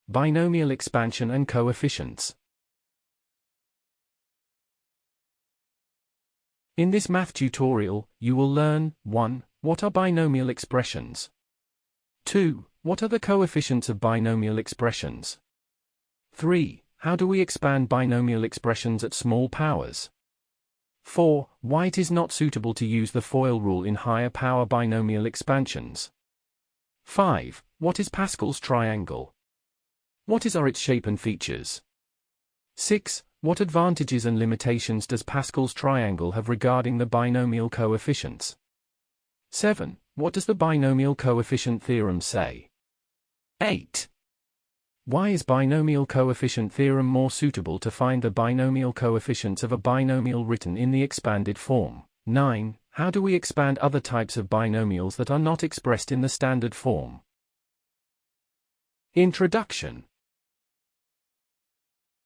Binomial Expansion and Coefficients. In this math tutorial, you will learn 1. What are binomial expressions? 2. What are the coefficients of binomial expressions? 3. How do we expand binomial expressions at small powers? 4. Why it is not suitable to use the FOIL rule in higher power binomial expansions? 5. What is Pascal's triangle? What are its shape and features? 6. What advantages and limitations does Pascal's triangle have regarding the binomial coefficients? 7. What does the binomial coefficient theorem say? 8. Why is binomial coefficient theorem more suitable to find the binomial coefficients of a binomial written in the expanded form? 9. How do we expand other types of binomials that are not expressed in the standard form? Introduction.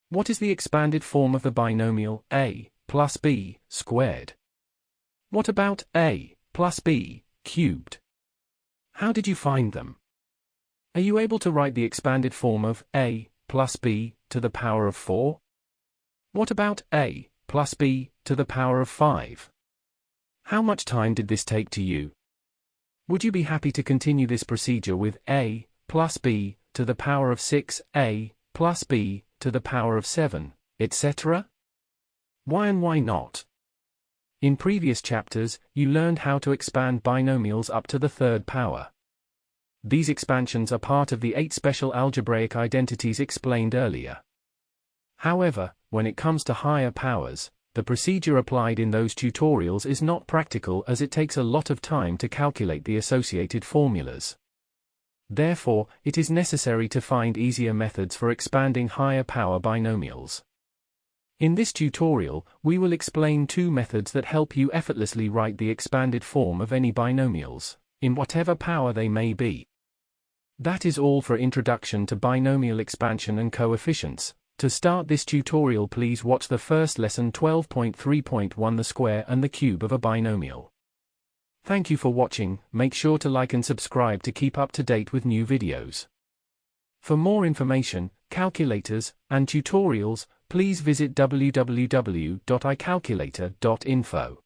What is the expanded form of the binomial a plus b squared? What about a plus b cubed? How did you find them? Are you able to write the expanded form of a plus b to the power of 4? What about a plus b to the power of 5? How much time did this take to you? Would you be happy to continue this procedure with a plus b to the power of 6, a plus b to the power of 7, etc.? Why and why not? In previous chapters, you learned how to expand binomials up to the third power. These expansions are part of the 8 special algebraic identities explained earlier. However, when it comes to higher powers, the procedure applied in those tutorials is not practical as it takes a lot of time to calculate the associated formulas. Therefore, it is necessary to find easier methods for expanding higher power binomials. In this tutorial, we will explain 2 methods that help you effortlessly write the expanded form of any binomials, in whatever power they may be. That is all for introduction to binomial expansion and coefficients. To start this tutorial, please watch the first lesson 12.3.1, the square and the cube of a binomial. Thank you for watching. Make sure to like and subscribe to keep up to date with new videos. For more information, calculators, and tutorials, please visit www.icalculator.info.